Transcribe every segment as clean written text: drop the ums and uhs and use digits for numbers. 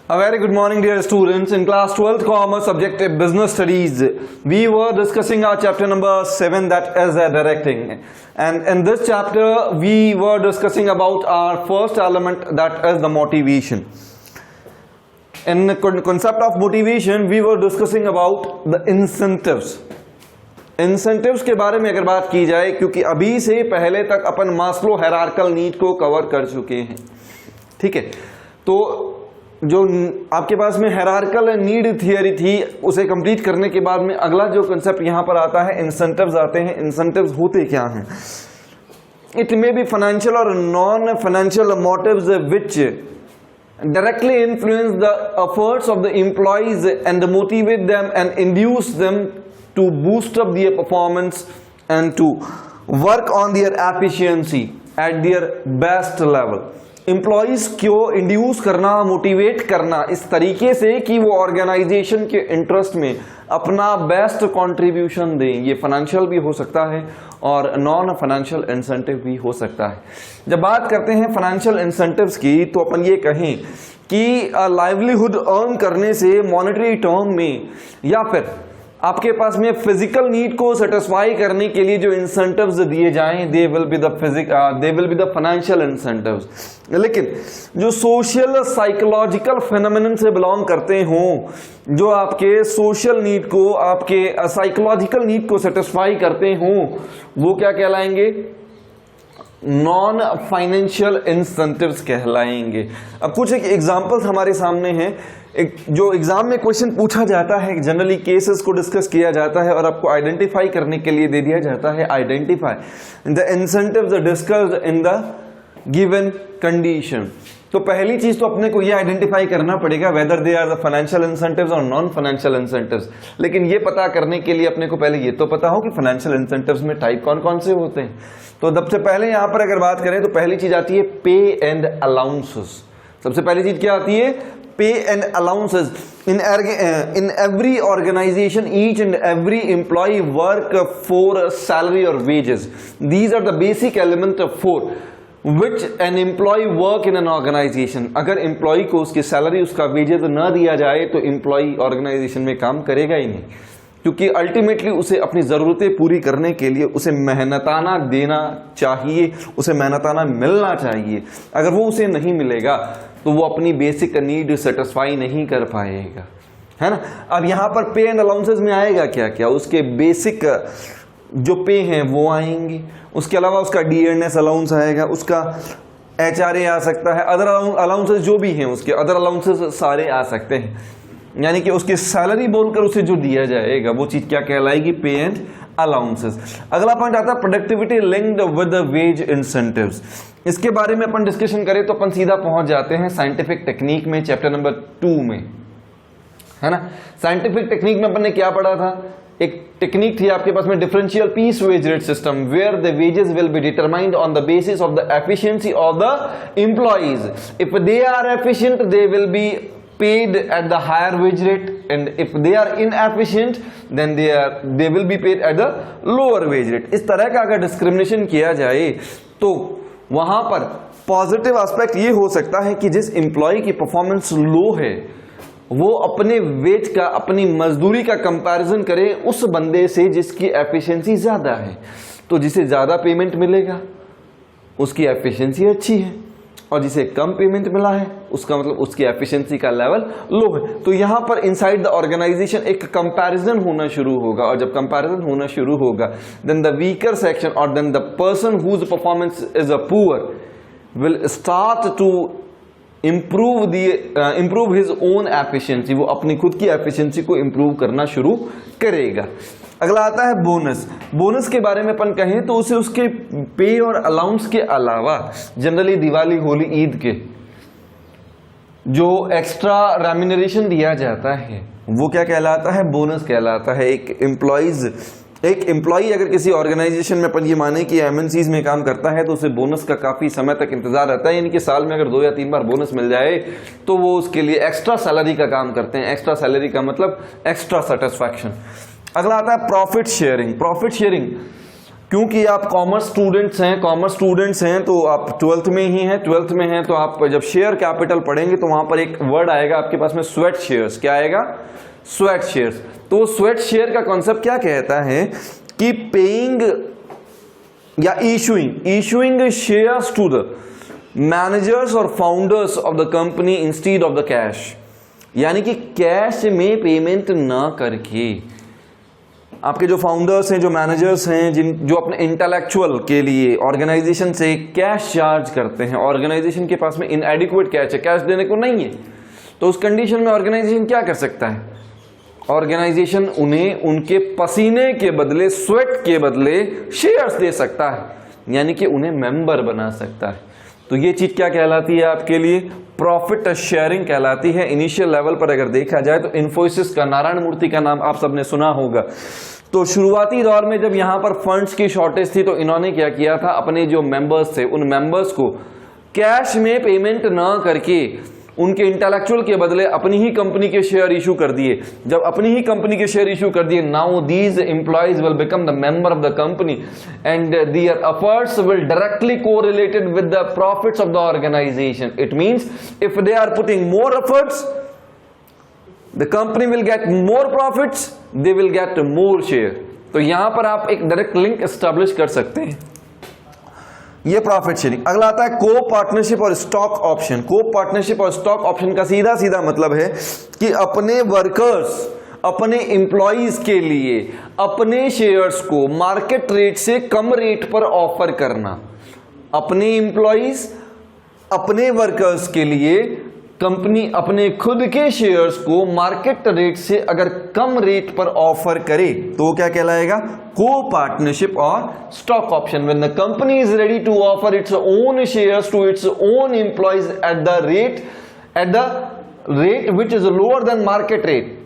A very good morning, dear students. In class 12th Commerce subject Business Studies, we were discussing our chapter number 7, that is directing. And in this chapter, we were discussing about our first element, that is the motivation. In the concept of motivation, we were discussing about the incentives. Incentives के बारे में अगर बात की जाए, क्योंकि अभी से पहले तक अपन मास्लो हायरार्किकल नीड को कवर कर चुके हैं, ठीक है। तो जो आपके पास में हायरार्किकल नीड थियरी थी, उसे कंप्लीट करने के बाद में अगला जो कंसेप्ट यहां पर आता है, इंसेंटिव्स आते हैं। इंसेंटिव्स होते क्या हैं? इट मे बी फाइनेंशियल और non financial motives which directly influence the efforts of the employees and motivate them and induce them to boost up their performance and to work on their efficiency at their best level. Employees को induce करना, motivate करना इस तरीके से कि वो organisation के interest में अपना बेस्ट कंट्रीब्यूशन दें। ये फाइनेंशियल भी हो सकता है और नॉन फाइनेंशियल इंसेंटिव भी हो सकता है। जब बात करते हैं फाइनेंशियल इंसेंटिव्स की, तो अपन ये कहें कि लाइवलीहुड अर्न करने से मॉनेटरी टर्म में या फिर आपके पास में फिजिकल नीड को सेटिस्फाई करने के लिए जो इंसेंटिव्स दिए जाएं, दे will be the financial incentives. लेकिन जो सोशल साइकोलॉजिकल फेनोमेनन से बिलोंग करते हों, जो आपके सोशल नीड को, आपके साइकोलॉजिकल नीड को सेटिस्फाई करते हों, वो क्या कहलाएंगे? नॉन फाइनेंशियल इंसेंटिव्स कहलाएंगे। अब कुछ एक एग्जांपल्स हमारे सामने हैं। जो एग्जाम में क्वेश्चन पूछा जाता है, जनरली केसेस को डिस्कस किया जाता है और आपको आइडेंटिफाई करने के लिए दे दिया जाता है, identify the incentives discussed in the given condition. तो पहली चीज तो अपने को ये आइडेंटिफाई करना पड़ेगा whether they are the financial incentives और नॉन फाइनेंशियल इंसेंटिव्स। लेकिन ये पता करने के लिए अपने को पहले ये तो पता हो कि फाइनेंशियल इंसेंटिव्स में टाइप कौन कौन से होते हैं। तो सबसे पहले यहां पर अगर बात करें तो पहली चीज आती है पे एंड अलाउंसेस। सबसे पहली चीज क्या आती है? पे and allowances. in every organization, each and every employee work for salary or wages. These are the basic element of for which an employee work in an organization. अगर employee को उसकी salary, उसका wages न दिया जाए तो employee organization में काम करेगा ही नहीं, क्योंकि अल्टीमेटली उसे अपनी ज़रूरतें पूरी करने के लिए उसे मेहनताना देना चाहिए, उसे मेहनताना मिलना चाहिए। अगर वो उसे नहीं मिलेगा तो वो अपनी बेसिक नीड सेटिस्फाई नहीं कर पाएगा, है ना। अब यहाँ पर पे एंड अलाउंसेस में आएगा क्या क्या? उसके बेसिक जो पे हैं वो आएंगे, उसके अलावा उसका डीएनएस अलाउंस आएगा, उसका एचआरए आ सकता है, अदर अलाउंसेस जो भी हैं उसके अदर अलाउंसेस सारे आ सकते हैं। यानी कि उसकी सैलरी बोलकर उसे जो दिया जाएगा वो चीज क्या कहलाएगी? पे एंड अलाउंसेस। अगला पॉइंट आता है productivity linked with wage incentives. इसके बारे में अपन डिस्कशन करें तो अपन सीधा पहुंच जाते हैं साइंटिफिक टेक्निक में, चैप्टर नंबर 2 में, है ना। साइंटिफिक टेक्निक में अपन ने क्या पढ़ा था? एक टेक्निक थी आपके पास में, differential piece wage rate system, where the wages will be determined on the basis of the efficiency of the employees. If they are efficient they will be paid at the higher wage rate, and if they are inefficient then they will be paid at the lower wage rate. इस तरह का अगर discrimination किया जाए तो वहां पर positive aspect ये हो सकता है कि जिस एम्प्लॉय की परफॉर्मेंस लो है वो अपने वेज का, अपनी मजदूरी का कंपैरिजन करे उस बंदे से जिसकी एफिशिएंसी ज्यादा है। तो जिसे ज्यादा पेमेंट मिलेगा उसकी एफिशिएंसी अच्छी है, और जिसे कम पेमेंट मिला है उसका मतलब उसकी एफिशिएंसी का लेवल लो है। तो यहां पर इनसाइड द ऑर्गेनाइजेशन एक कंपैरिजन होना शुरू होगा, और जब कंपैरिजन होना शुरू होगा देन द वीकर सेक्शन और then the person whose performance is a poor will start to improve his own efficiency। वो अपनी खुद की एफिशिएंसी को इंप्रूव करना शुरू करेगा। अगला आता है बोनस। बोनस के बारे में अपन कहें तो उसे उसके पे और अलाउंस के अलावा जनरली दिवाली, होली, ईद के जो एक्स्ट्रा रेम्यूनरेशन दिया जाता है वो क्या कहलाता है? बोनस कहलाता है। एक एम्प्लॉई अगर किसी ऑर्गेनाइजेशन में अपन ये माने कि एमएनसीज में काम करता है तो उसे बोनस का काफी समय तक इंतजार रहता है, यानी कि साल में अगर 2 या 3 बार बोनस मिल जाए तो वो उसके लिए एक्स्ट्रा सैलरी का काम करते हैं। एक्स्ट्रा सैलरी का मतलब एक्स्ट्रा सेटिस्फैक्शन। अगला आता है प्रॉफिट शेयरिंग। प्रॉफिट शेयरिंग क्योंकि आप कॉमर्स स्टूडेंट्स हैं तो आप 12th में ही हैं, 12th में हैं तो आप जब शेयर कैपिटल पढ़ेंगे तो वहां पर एक वर्ड आएगा आपके पास में, स्वेट शेयर्स। क्या आएगा? Sweat shares. तो स्वेट शेयर का कॉन्सेप्ट क्या कहता है कि पेइंग या issuing shares to the managers और founders of the company instead of the cash, यानी कि कैश में पेमेंट ना करके आपके जो फाउंडर्स हैं, जो मैनेजर्स हैं, जो अपने इंटेलेक्चुअल के लिए ऑर्गेनाइजेशन से कैश चार्ज करते हैं, ऑर्गेनाइजेशन के पास में इनएडिक्वेट कैश है, कैश देने को नहीं है, तो उस कंडीशन में ऑर्गेनाइजेशन क्या कर सकता है? ऑर्गेनाइजेशन उन्हें उनके पसीने के बदले, स्वेट के बदले शेयर्स दे सकता है, यानी कि उन्हें मेंबर बना सकता है। तो ये चीज क्या कहलाती है आपके लिए? प्रॉफिट शेयरिंग कहलाती है। इनिशियल लेवल पर अगर देखा जाए तो इन्फोसिस का, नारायण मूर्ति का नाम आप सबने सुना होगा। तो शुरुआती दौर में जब यहां पर फंड्स की शॉर्टेज थी तो इन्होंने क्या किया था, अपने जो मेंबर्स थे उन मेंबर्स को कैश में पेमेंट ना करके उनके इंटेलेक्चुअल के बदले अपनी ही कंपनी के शेयर इशू कर दिए। जब अपनी ही कंपनी के शेयर इशू कर दिए, now these employees will become the member of the company and their efforts will directly correlated with the profits of the organisation. It means if they are putting more efforts, the company will get more profits, they will get more share। तो यहां पर आप एक direct link establish कर सकते हैं। ये profit sharing. अगला आता है को पार्टनरशिप और स्टॉक ऑप्शन। को पार्टनरशिप और स्टॉक ऑप्शन का सीधा सीधा मतलब है कि अपने वर्कर्स, अपने एम्प्लॉइज के लिए अपने शेयर्स को मार्केट रेट से कम रेट पर ऑफर करना। अपने एम्प्लॉइज, अपने वर्कर्स के लिए कंपनी अपने खुद के शेयर्स को मार्केट रेट से अगर कम रेट पर ऑफर करे तो क्या कहलाएगा? को पार्टनरशिप और stock option. When the company is ready to offer its own shares to its own employees at the rate which is lower than market rate,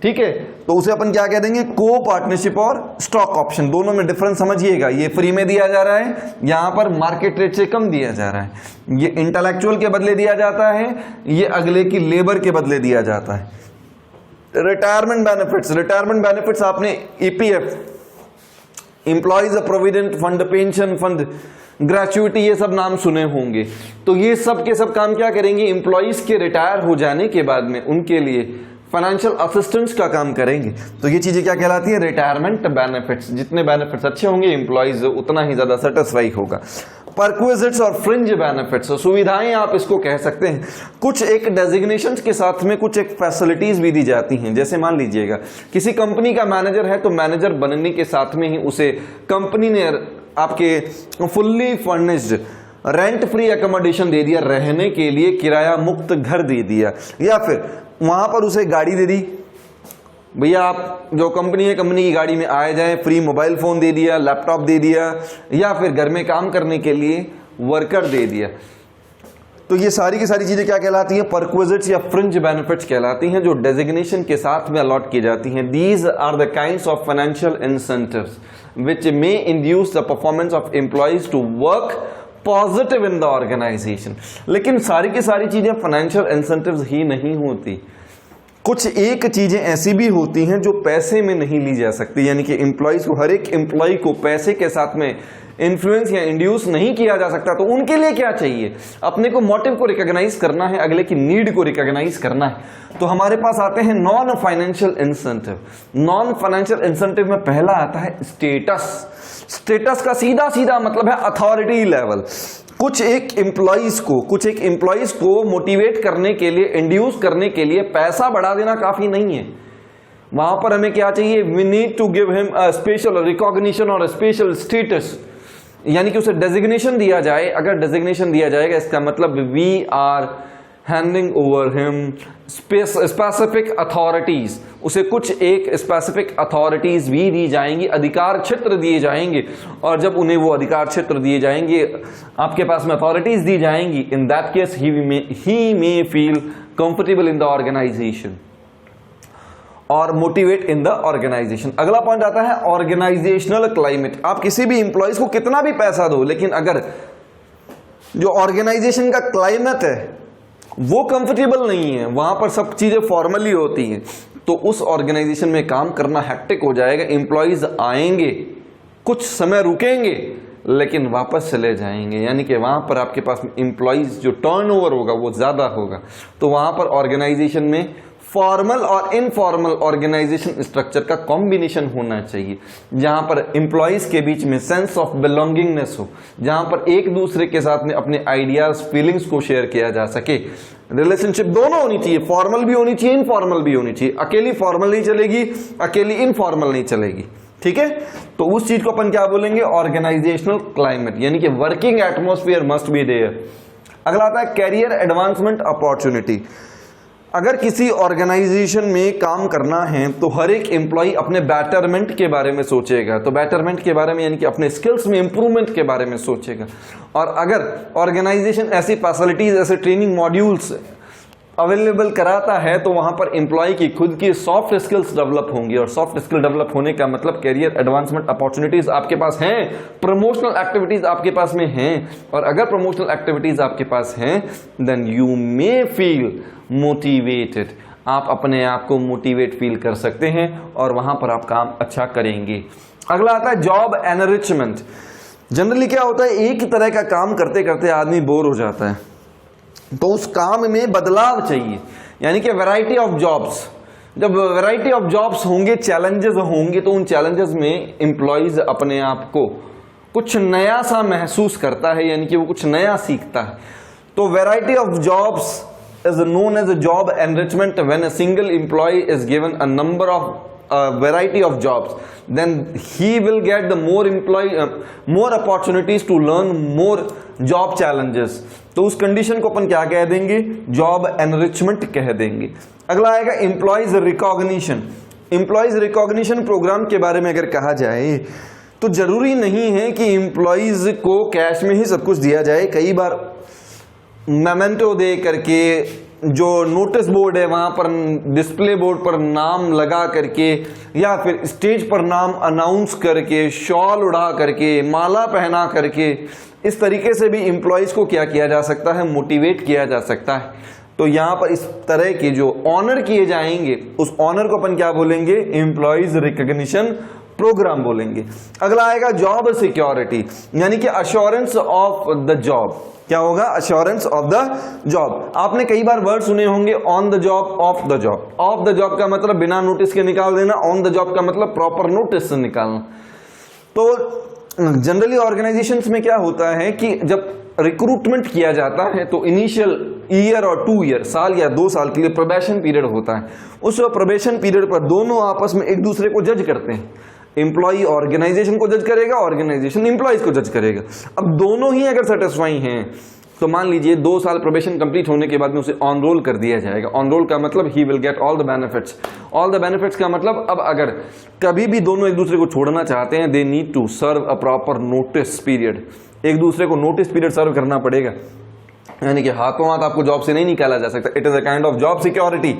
ठीक है, तो उसे अपन क्या कह देंगे? को पार्टनरशिप और स्टॉक ऑप्शन। दोनों में डिफरेंस समझिएगा। ये फ्री में दिया जा रहा है, यहां पर मार्केट रेट से कम दिया जा रहा है। ये इंटेलेक्चुअल के बदले दिया जाता है, ये अगले की लेबर के बदले दिया जाता है। Retirement benefits. रिटायरमेंट बेनिफिट्स आपने EPF, employees provident fund, pension fund, gratuity, ये सब नाम सुने होंगे। तो ये सब के सब काम क्या करेंगे? एम्प्लॉइज के रिटायर हो जाने के बाद में उनके लिए फाइनेंशियल असिस्टेंस का काम करेंगे। तो ये चीजें क्या कहलाती है? Retirement benefits. जितने बेनिफिट्स अच्छे होंगे एम्प्लॉइज उतना ही ज्यादा सेटिस्फाई होगा। परक्विजिट्स और फ्रिंज बेनिफिट्स, सुविधाएं आप इसको कह सकते हैं। कुछ एक डेजिग्नेशंस के साथ में कुछ एक फैसिलिटीज भी दी जाती हैं। जैसे मान लीजिएगा किसी कंपनी का मैनेजर है तो मैनेजर बनने के साथ में ही उसे कंपनी ने आपके fully furnished rent free accommodation दे दिया, रहने के लिए किराया मुक्त घर दे दिया, या फिर वहां पर उसे गाड़ी दे दी, भैया आप जो कंपनी है कंपनी की गाड़ी में आए जाएं, फ्री मोबाइल फोन दे दिया, लैपटॉप दे दिया, या फिर घर में काम करने के लिए वर्कर दे दिया। तो ये सारी की सारी चीजें क्या कहलाती हैं? परक्विजिट्स या फ्रिंज बेनिफिट्स कहलाती हैं, जो डेजिग्नेशन के साथ में अलॉट की जाती हैं। These are the kinds of financial incentives which may induce the performance of employees to work positive in the organisation. लेकिन सारी की सारी चीजें फाइनेंशियल इंसेंटिव्स ही नहीं होती। कुछ एक चीजें ऐसी भी होती हैं जो पैसे में नहीं ली जा सकती, यानी कि एम्प्लॉइज को, हर एक एम्प्लॉय को पैसे के साथ में इन्फ्लुएंस या इंड्यूस नहीं किया जा सकता। तो उनके लिए क्या चाहिए? अपने को मोटिव को रिकॉग्नाइज करना है, अगले की नीड को रिकॉग्नाइज करना है। तो हमारे पास आते हैं non financial incentive. Non financial incentive में पहला आता है स्टेटस। स्टेटस का सीधा सीधा मतलब है अथॉरिटी लेवल। कुछ एक एम्प्लॉइज को मोटिवेट करने के लिए, इंड्यूस करने के लिए पैसा बढ़ा देना काफी नहीं है। वहां पर हमें क्या चाहिए? We need to give him a special recognition और स्पेशल स्टेटस, यानी कि उसे डेजिग्नेशन दिया जाए। अगर डेजिग्नेशन दिया जाएगा इसका मतलब we are handing over him specific authorities, उसे कुछ एक स्पेसिफिक अथॉरिटीज भी दी जाएंगी, अधिकार क्षेत्र दिए जाएंगे। और जब उन्हें वो अधिकार क्षेत्र दिए जाएंगे, आपके पास में अथॉरिटीज दी जाएंगी, in that case he may feel comfortable in the organisation और मोटिवेट इन द ऑर्गेनाइजेशन। अगला पॉइंट आता है ऑर्गेनाइजेशनल क्लाइमेट। आप किसी भी इंप्लॉइज को कितना भी पैसा दो, लेकिन अगर जो ऑर्गेनाइजेशन का क्लाइमेट है वो कंफर्टेबल नहीं है, वहां पर सब चीजें फॉर्मली होती हैं, तो उस ऑर्गेनाइजेशन में काम करना हेक्टिक हो जाएगा। एम्प्लॉइज आएंगे, कुछ समय रुकेंगे लेकिन वापस चले जाएंगे, यानी कि वहाँ पर आपके पास एम्प्लॉइज जो टर्नओवर होगा वो ज़्यादा होगा। तो वहाँ पर ऑर्गेनाइजेशन में फॉर्मल और इनफॉर्मल ऑर्गेनाइजेशन स्ट्रक्चर का कॉम्बिनेशन होना चाहिए, जहाँ पर एम्प्लॉइज के बीच में सेंस ऑफ बिलोंगिंगनेस हो, जहाँ पर एक दूसरे के साथ में अपने आइडियाज फीलिंग्स को शेयर किया जा सके। रिलेशनशिप दोनों होनी चाहिए, फॉर्मल भी होनी चाहिए, इनफॉर्मल भी होनी चाहिए। अकेली फॉर्मल नहीं चलेगी, अकेली इनफॉर्मल नहीं चलेगी, ठीक है। तो उस चीज को अपन क्या बोलेंगे, ऑर्गेनाइजेशनल क्लाइमेट, यानी कि working atmosphere must be there. अगला आता है कैरियर एडवांसमेंट अपॉर्चुनिटी। अगर किसी ऑर्गेनाइजेशन में काम करना है तो हर एक एम्प्लॉय अपने बेटरमेंट के बारे में सोचेगा। तो बेटरमेंट के बारे में यानी कि अपने स्किल्स में इंप्रूवमेंट के बारे में सोचेगा। और अगर ऑर्गेनाइजेशन ऐसी फैसिलिटीज, ऐसे ट्रेनिंग मॉड्यूल्स अवेलेबल कराता है तो वहां पर एम्प्लॉय की खुद की सॉफ्ट स्किल्स डेवलप होंगी। और सॉफ्ट स्किल डेवलप होने का मतलब कैरियर एडवांसमेंट अपॉर्चुनिटीज आपके पास हैं, प्रमोशनल एक्टिविटीज आपके पास में हैं। और अगर प्रमोशनल एक्टिविटीज आपके पास हैं then you may feel motivated, आप अपने आप को मोटिवेट फील कर सकते हैं और वहां पर आप काम अच्छा करेंगे। अगला आता है जॉब एनरिचमेंट। जनरली क्या होता है, एक ही तरह का काम करते करते आदमी बोर हो जाता है, तो उस काम में बदलाव चाहिए, यानी कि वैरायटी ऑफ जॉब्स। जब वैरायटी ऑफ जॉब्स होंगे, चैलेंजेस होंगे, तो उन चैलेंजेस में एम्प्लॉइज अपने आप को कुछ नया सा महसूस करता है, यानी कि वो कुछ नया सीखता है। तो variety of jobs is known as a job enrichment. When a single employee is given a number of variety of jobs, then he will get the more opportunities to learn more job challenges. तो उस condition को अपन क्या कह देंगे, job enrichment कह देंगे। अगला आएगा employees recognition. Employees recognition programme के बारे में अगर कहा जाए तो जरूरी नहीं है कि एम्प्लॉइज को कैश में ही सब कुछ दिया जाए। कई बार मेमेंटो दे करके, जो नोटिस बोर्ड है वहां पर, डिस्प्ले बोर्ड पर नाम लगा करके, या फिर स्टेज पर नाम अनाउंस करके, शॉल उड़ा करके, माला पहना करके, इस तरीके से भी एम्प्लॉइज को क्या किया जा सकता है, मोटिवेट किया जा सकता है। तो यहां पर इस तरह के जो ऑनर किए जाएंगे उस ऑनर को अपन क्या बोलेंगे, एम्प्लॉइज रिकॉग्निशन प्रोग्राम बोलेंगे। अगला आएगा जॉब सिक्योरिटी, यानी कि अश्योरेंस ऑफ द जॉब। क्या होगा, अश्योरेंस ऑफ द जॉब। आपने कई बार वर्ड सुने होंगे, on the job, of the job. Of the job का मतलब बिना नोटिस के निकाल देना, ऑन द जॉब का मतलब प्रॉपर नोटिस से निकालना। तो जनरली ऑर्गेनाइजेशंस में क्या होता है कि जब रिक्रूटमेंट किया जाता है तो इनिशियल ईयर और 2 ईयर, साल या 2 साल के लिए प्रोबेशन पीरियड होता है। उस प्रोबेशन पीरियड पर दोनों आपस में एक दूसरे को जज करते हैं। एम्प्लॉय ऑर्गेनाइजेशन को जज करेगा, ऑर्गेनाइजेशन एम्प्लॉइज को जज करेगा। अब दोनों ही अगर सेटिस्फाई हैं तो मान लीजिए 2 साल प्रोबेशन कंप्लीट होने के बाद में उसे ऑन रोल कर दिया जाएगा। ऑन रोल का मतलब he will get all the benefits. All the benefits का मतलब अब अगर कभी भी दोनों एक दूसरे को छोड़ना चाहते हैं, they need to serve a proper notice period. एक दूसरे को नोटिस पीरियड सर्व करना पड़ेगा, यानी कि हाथों हाथ आपको जॉब से नहीं निकाला जा सकता। It is a kind of job security.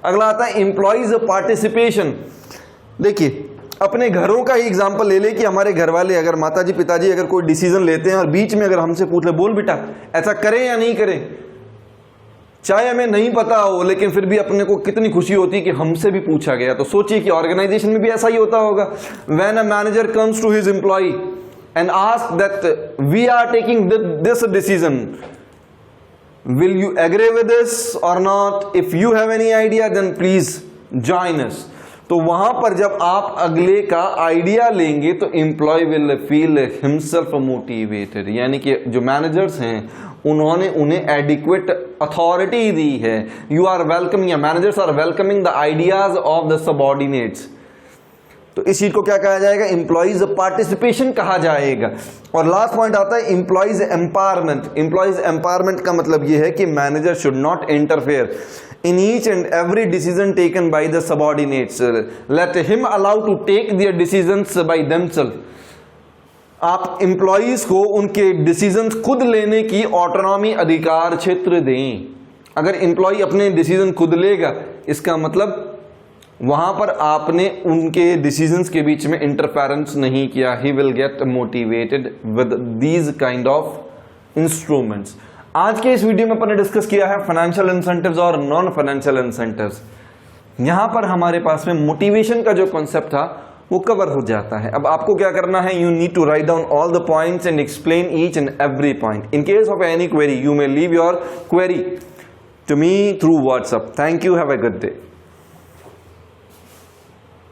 अगला आता है एम्प्लॉइज पार्टिसिपेशन। देखिए, अपने घरों का ही एग्जाम्पल ले ले कि हमारे घर वाले, अगर माताजी पिताजी अगर कोई डिसीजन लेते हैं और बीच में अगर हमसे पूछ ले, बोल बेटा ऐसा करें या नहीं करें, चाहे हमें नहीं पता हो लेकिन फिर भी अपने को कितनी खुशी होती है कि हमसे भी पूछा गया। तो सोचिए कि ऑर्गेनाइजेशन में भी ऐसा ही होता होगा। When a manager comes to his employee and ask that we are taking this decision, will you agree with this or not? If you have any idea then please join us. तो वहां पर जब आप अगले का idea लेंगे तो employee will feel himself motivated, यानी कि जो मैनेजर्स हैं उन्होंने उन्हें एडिक्वेट अथॉरिटी दी है। यू आर वेलकमिंग, या managers are welcoming the ideas of the subordinates. तो इस चीज को क्या कहा जाएगा, एम्प्लॉइज पार्टिसिपेशन कहा जाएगा। और लास्ट पॉइंट आता है एम्प्लॉइज एम्पावरमेंट। एम्प्लॉइज एम्पावरमेंट का मतलब यह है कि manager should not interfere in each and every decision taken by the subordinates. Let him allow to take their decisions by themselves. आप एम्प्लॉइज को उनके डिसीजंस खुद लेने की ऑटोनॉमी, अधिकार क्षेत्र दें। अगर एम्प्लॉय अपने डिसीजन खुद लेगा, इसका मतलब वहां पर आपने उनके डिसीजंस के बीच में इंटरफेरेंस नहीं किया। He will get motivated with these kind of instruments. आज के इस वीडियो में अपन ने डिस्कस किया है फाइनेंशियल इंसेंटिव्स और नॉन फाइनेंशियल इंसेंटिव्स। यहां पर हमारे पास में मोटिवेशन का जो कॉन्सेप्ट था वो कवर हो जाता है। अब आपको क्या करना है, you need to write down all the points and explain each and every point. In case of any query, you may leave your query to me through WhatsApp. Thank you. Have a good day.